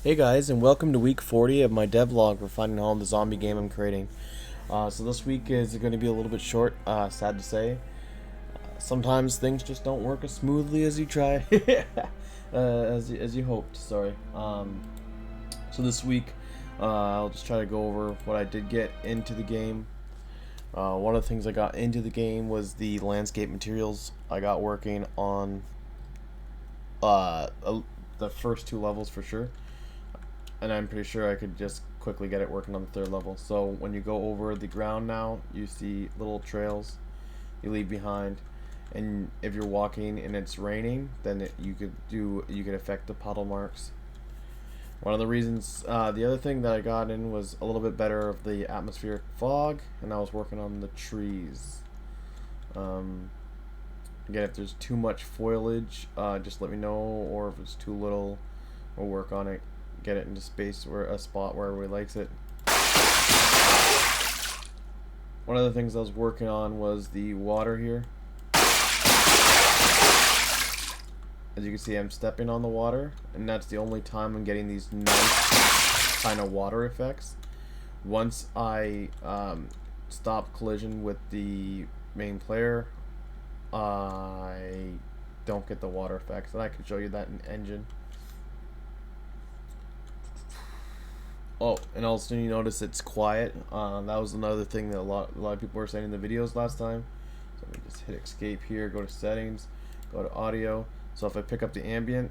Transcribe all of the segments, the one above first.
Hey guys, and welcome to week 40 of my devlog for finding home the zombie game I'm creating. So this week is going to be a little bit short, sad to say. Sometimes things just don't work as smoothly as you try, as you hoped. Sorry. So this week, I'll just try to go over what I did get into the game. One of the things I got into the game was the landscape materials. I got working on the first two levels for sure, and I'm pretty sure I could just quickly get it working on the third level. So when you go over the ground now, you see little trails you leave behind, and if you're walking and it's raining, then you could affect the puddle marks. One of the reasons, the other thing that I got in was a little bit better of the atmospheric fog, and I was working on the trees. Um, Again, if there's too much foliage, just let me know, or if it's too little, we'll work on it, get it into space where a spot where everybody likes it. One of the things I was working on was the water here. As you can see, I'm stepping on the water, and that's the only time I'm getting these nice kind of water effects. Once I stop collision with the main player, I don't get the water effects, and I can show you that in engine. Oh, and also you notice it's quiet. That was another thing that a lot of people were saying in the videos last time. So let me just hit escape here, go to settings, go to audio. So if I pick up the ambient,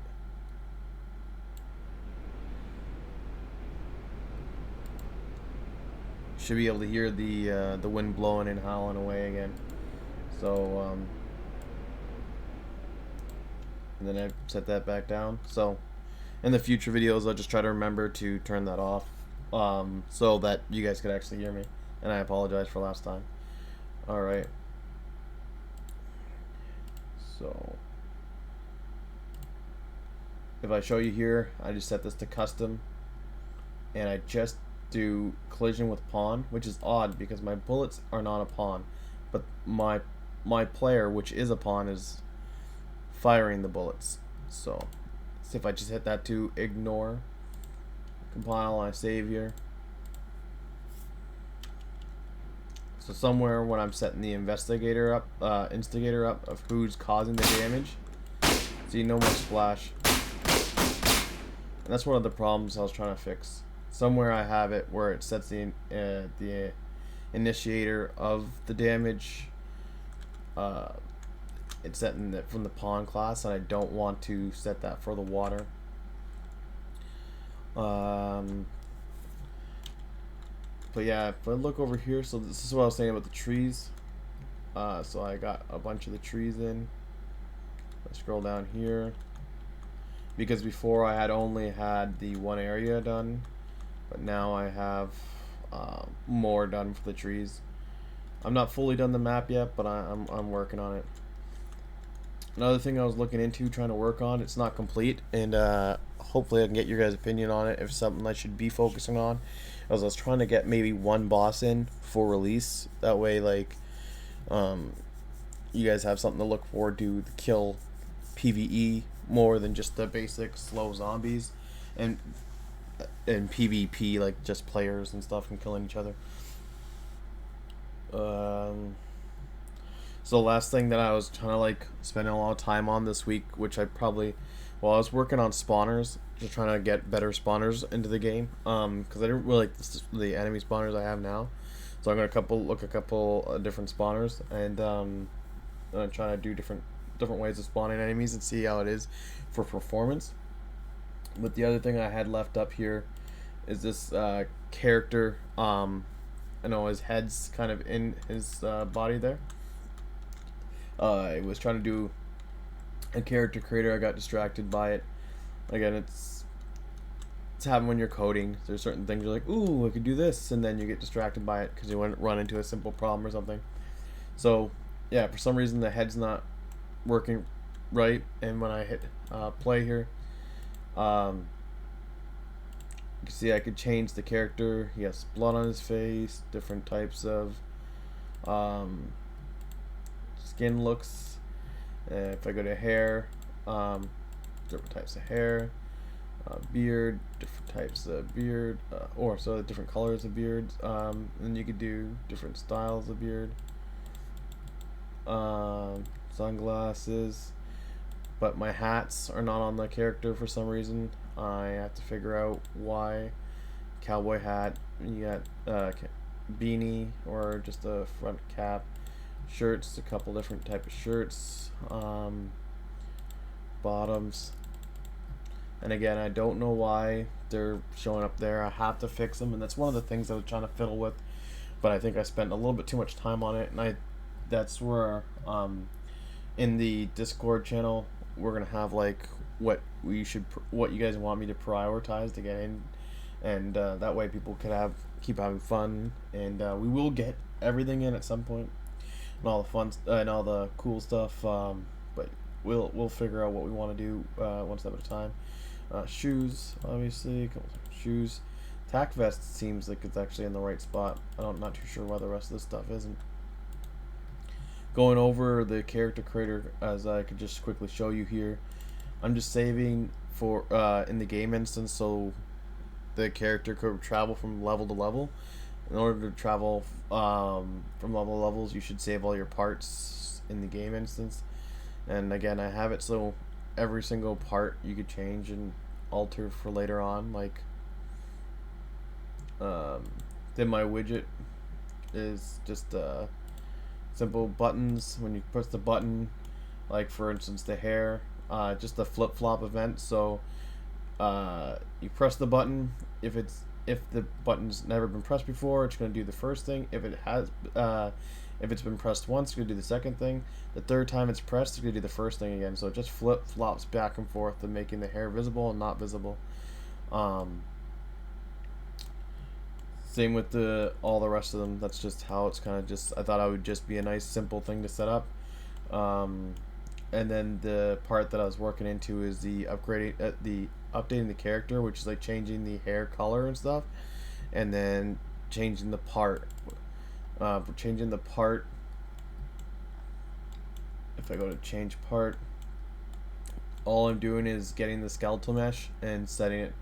you should be able to hear the wind blowing and howling away again. So and then I set that back down. So in the future videos, I'll just try to remember to turn that off, so that you guys could actually hear me. And I apologize for last time. Alright. So if I show you here, I just set this to custom, and I just do collision with pawn, which is odd because my bullets are not a pawn, but my player, which is a pawn, is firing the bullets. So see if I just hit that to ignore, compile, and I save here. So somewhere when I'm setting the instigator up of who's causing the damage, see, no more splash. And that's one of the problems I was trying to fix. Somewhere I have it where it sets the initiator of the damage. It's set from the pawn class, and I don't want to set that for the water. But yeah, if I look over here, so this is what I was saying about the trees. So I got a bunch of the trees in. I scroll down here, because before I had only had the one area done, but now I have more done for the trees. I'm not fully done the map yet, but I'm working on it. Another thing I was looking into, trying to work on, it's not complete, and hopefully I can get your guys' opinion on it, if something I should be focusing on. I was trying to get maybe one boss in for release. That way, like, you guys have something to look forward to kill PvE more than just the basic slow zombies, and PvP, like just players and stuff and killing each other. So the last thing that I was trying to like spending a lot of time on this week, which I probably, well, I was working on spawners, just trying to get better spawners into the game, because I didn't really like the enemy spawners I have now. So I'm gonna look a couple different spawners, and I'm trying to do different ways of spawning enemies and see how it is for performance. But the other thing I had left up here is this character. I know his head's kind of in his body there. I was trying to do a character creator. I got distracted by it. Again, it's happening when you're coding. There's certain things you're like, ooh, I could do this, and then you get distracted by it because you want to run into a simple problem or something. So yeah, for some reason the head's not working right, and when I hit play here, you can see I could change the character. He has blood on his face, different types of skin looks. If I go to hair, different types of hair. beard, different types of beard, or so different colors of beards. And you could do different styles of beard. Sunglasses, but my hats are not on the character for some reason. I have to figure out why. Cowboy hat, you got beanie or just a front cap. Shirts, a couple different type of shirts. Bottoms. And again, I don't know why they're showing up there. I have to fix them, and that's one of the things I was trying to fiddle with. But I think I spent a little bit too much time on it, and that's where in the Discord channel we're gonna have like what what you guys want me to prioritize to get in, and that way people could keep having fun, and we will get everything in at some point, and all the fun and all the cool stuff. But we'll figure out what we want to do one step at a time. Shoes, obviously, shoes. Tack vest seems like it's actually in the right spot. I'm not too sure why the rest of this stuff isn't. Going over the character creator, as I could just quickly show you here, I'm just saving for in the game instance, so the character could travel from level to level. In order to travel from level to levels, you should save all your parts in the game instance. And again, I have it so every single part you could change and alter for later on. Like then my widget is just simple buttons. When you press the button, like for instance the hair, just the flip-flop event. So you press the button. If the button's never been pressed before, it's going to do the first thing. If it's been pressed once, it's going to do the second thing. The third time it's pressed, it's going to do the first thing again. So it just flip-flops back and forth, and making the hair visible and not visible. Same with all the rest of them. That's just how it's kind of just. I thought it would just be a nice simple thing to set up. And then the part that I was working into is the updating the character, which is like changing the hair color and stuff, and then changing the part. For changing the part, if I go to change part, all I'm doing is getting the skeletal mesh and setting it.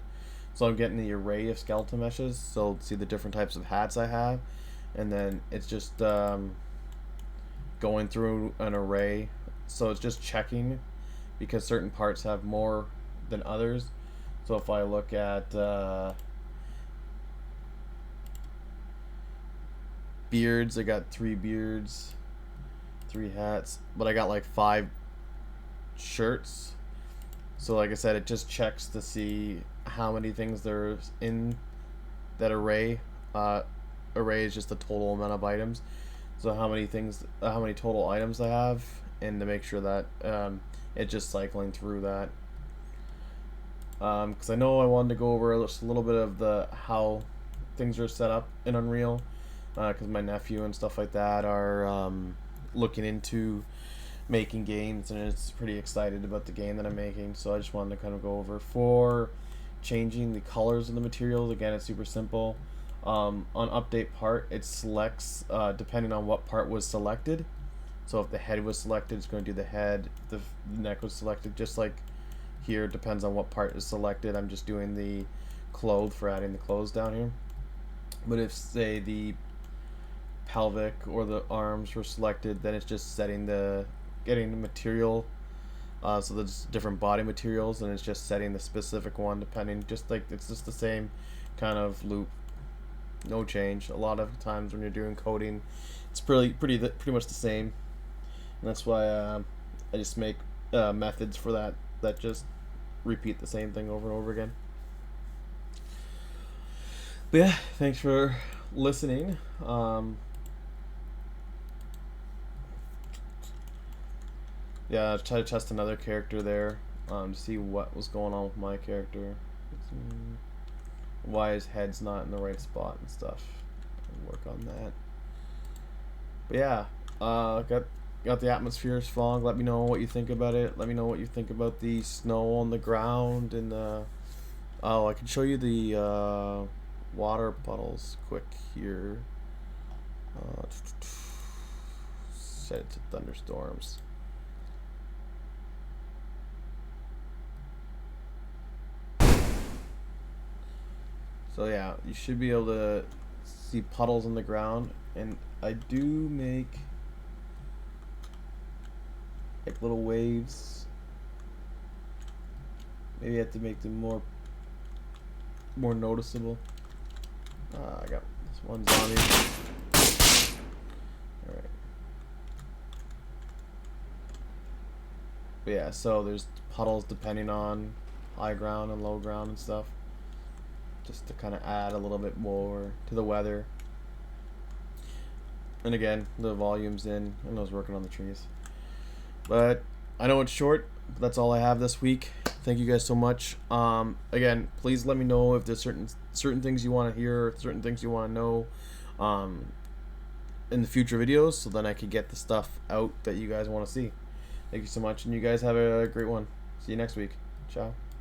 So I'm getting the array of skeletal meshes, so see the different types of hats I have, and then it's just going through an array. So it's just checking because certain parts have more than others. So if I look at beards, I got 3 beards, 3 hats, but I got like 5 shirts. So like I said, it just checks to see how many things there's in that array. Array is just the total amount of items. So how many total items I have, and to make sure that it's just cycling through that. Because I know I wanted to go over just a little bit of how things are set up in Unreal. Because my nephew and stuff like that are looking into making games, and it's pretty excited about the game that I'm making. So I just wanted to kind of go over for changing the colors of the materials. Again, it's super simple. On update part, it selects depending on what part was selected. So if the head was selected, it's going to do the head. The neck was selected, just like here. It depends on what part is selected. I'm just doing the clothes for adding the clothes down here. But if say the pelvic or the arms were selected, then it's just getting the material. So there's different body materials, and it's just setting the specific one depending. Just like it's just the same kind of loop, no change. A lot of times when you're doing coding, it's pretty much the same. And that's why I just make methods for that just repeat the same thing over and over again. But yeah, thanks for listening. Yeah, I tried to test another character there to see what was going on with my character. Why his head's not in the right spot and stuff. I'll work on that. But yeah, got the atmosphere's fog. Let me know what you think about it. Let me know what you think about the snow on the ground and the. Oh, I can show you the water puddles quick here. Set it to thunderstorms. So yeah, you should be able to see puddles in the ground, and I do make like little waves. Maybe I have to make them more noticeable. I got this one zombie. Alright. But yeah, so there's puddles depending on high ground and low ground and stuff. Just to kind of add a little bit more to the weather. And again, the volume's in, and I was working on the trees. But I know it's short, but that's all I have this week. Thank you guys so much. Again, please let me know if there's certain things you want to hear, certain things you want to know in the future videos, so then I can get the stuff out that you guys want to see. Thank you so much, and you guys have a great one. See you next week. Ciao.